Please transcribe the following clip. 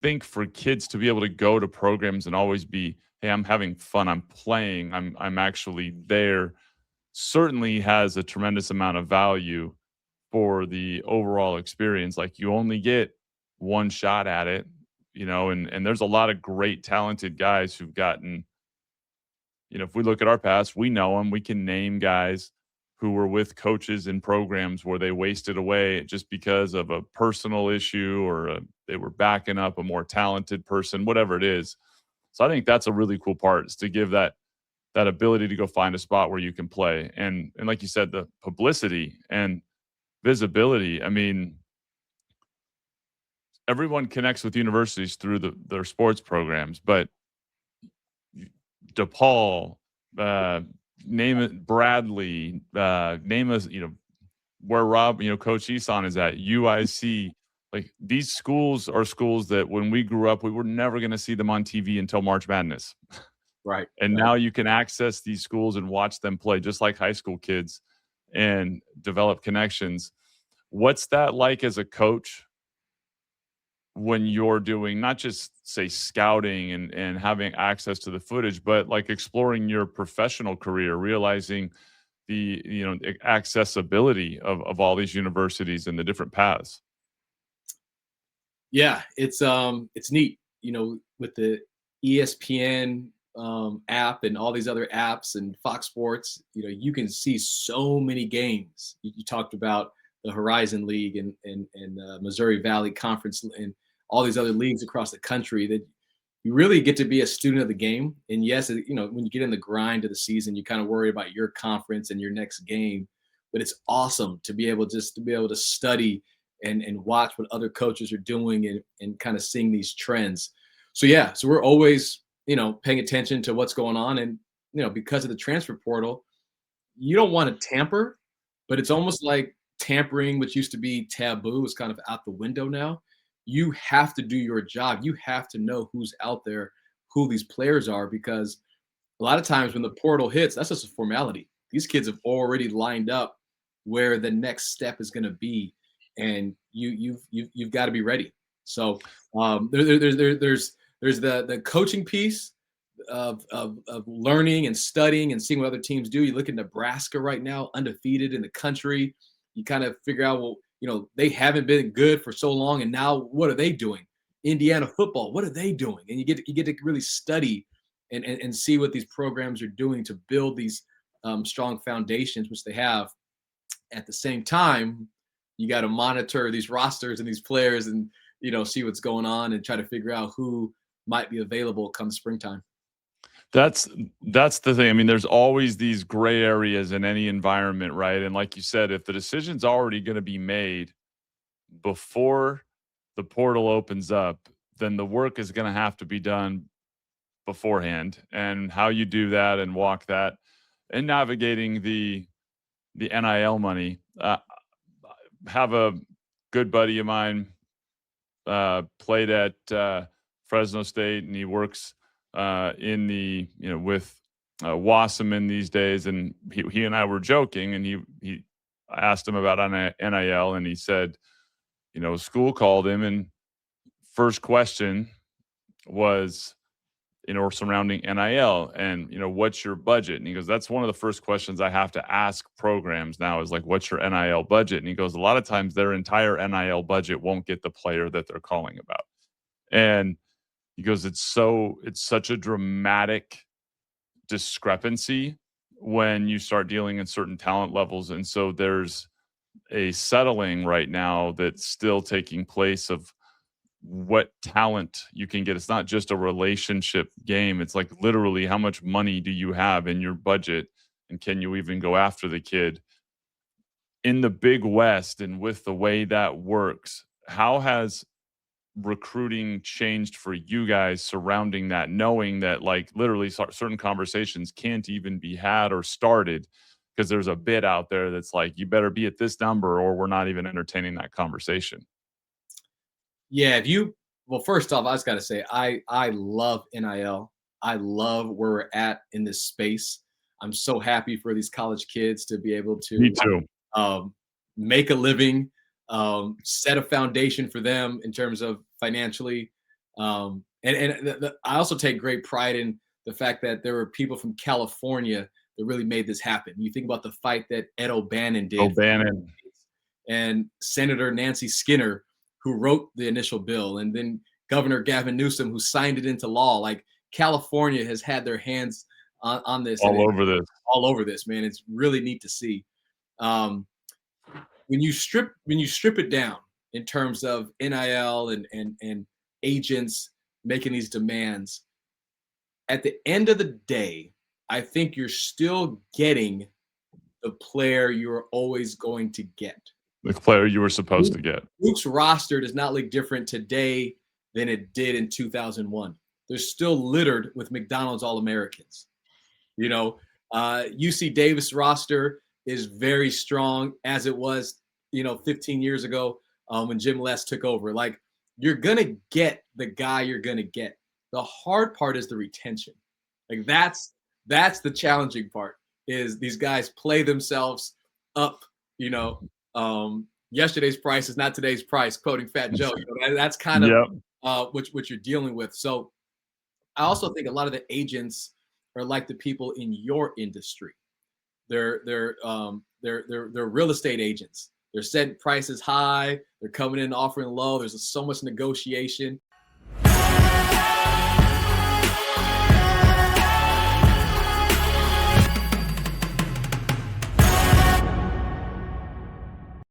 think for kids to be able to go to programs and always be, hey, I'm having fun, I'm playing, I'm actually there, certainly has a tremendous amount of value for the overall experience. Like you only get one shot at it, and there's a lot of great talented guys who've gotten, if we look at our past, we know them. We can name guys who were with coaches in programs where they wasted away just because of a personal issue or they were backing up a more talented person, whatever it is. So I think that's a really cool part, is to give that ability to go find a spot where you can play. And like you said, the publicity and visibility. I mean, everyone connects with universities through their sports programs, but DePaul, name it Bradley, name us, where Coach Eson is at, UIC. Like these schools are schools that when we grew up, we were never going to see them on TV until March Madness. Right. And right. now you can access these schools and watch them play just like high school kids and develop connections. What's that like as a coach when you're doing not just say scouting and having access to the footage, but like exploring your professional career, realizing the accessibility of all these universities and the different paths? Yeah, it's neat, with the ESPN app and all these other apps and Fox Sports, you can see so many games. You talked about the Horizon League and Missouri Valley Conference and all these other leagues across the country, that you really get to be a student of the game. And yes, when you get in the grind of the season, you kind of worry about your conference and your next game, but it's awesome to be able to study and watch what other coaches are doing and kind of seeing these trends. So yeah, so we're always, paying attention to what's going on. And, because of the transfer portal, you don't want to tamper, but it's almost like tampering, which used to be taboo, is kind of out the window now. You have to do your job. You have to know who's out there, who these players are, because a lot of times when the portal hits, that's just a formality. These kids have already lined up where the next step is going to be, and you've got to be ready. So there's the coaching piece of learning and studying and seeing what other teams do. You look at Nebraska right now, undefeated in the country. You kind of figure out, well, they haven't been good for so long, and now what are they doing? Indiana football, what are they doing? And you get to really study and see what these programs are doing to build these strong foundations, which they have. At the same time, you got to monitor these rosters and these players and see what's going on and try to figure out who might be available come springtime. That's the thing. I mean, there's always these gray areas in any environment, right? And like you said, if the decision's already going to be made before the portal opens up, then the work is going to have to be done beforehand. And how you do that and walk that and navigating the NIL money. Have a good buddy of mine played at Fresno State, and he works in the with Wasserman these days, and he and I were joking, and he asked him about NIL, and he said, school called him, and first question was, surrounding NIL, and what's your budget? And he goes, that's one of the first questions I have to ask programs now, is like, what's your NIL budget? And he goes, a lot of times their entire NIL budget won't get the player that they're calling about. And he goes, it's such a dramatic discrepancy when you start dealing in certain talent levels. And so there's a settling right now that's still taking place of what talent you can get. It's not just a relationship game. It's like literally how much money do you have in your budget, and can you even go after the kid? In the Big West, and with the way that works, how has recruiting changed for you guys surrounding that, knowing that like literally certain conversations can't even be had or started because there's a bid out there that's like, you better be at this number or we're not even entertaining that conversation? Yeah, well, first off, I just got to say, I love NIL. I love where we're at in this space. I'm so happy for these college kids to be able to Me too. make a living, set a foundation for them in terms of financially, I also take great pride in the fact that there were people from California that really made this happen. You think about the fight that Ed O'Bannon did, O'Bannon. and Senator Nancy Skinner, who wrote the initial bill, and then Governor Gavin Newsom, who signed it into law. Like, California has had their hands on this, All over this. all over this, man. It's really neat to see. Um, when you strip it down in terms of NIL and agents making these demands, at the end of the day, I think you're still getting the player you're always going to get. The player you were supposed to get. Duke's roster does not look different today than it did in 2001. They're still littered with McDonald's All-Americans. You know, UC Davis roster is very strong, as it was, 15 years ago when Jim Les took over. Like, you're gonna get the guy you're gonna get. The hard part is the retention. Like, that's the challenging part. Is these guys play themselves up? Yesterday's price is not today's price. Quoting Fat Joe. That's kind of what you're dealing with. So I also think a lot of the agents are like the people in your industry. They're real estate agents. They're setting prices high. They're coming in offering low. There's so much negotiation.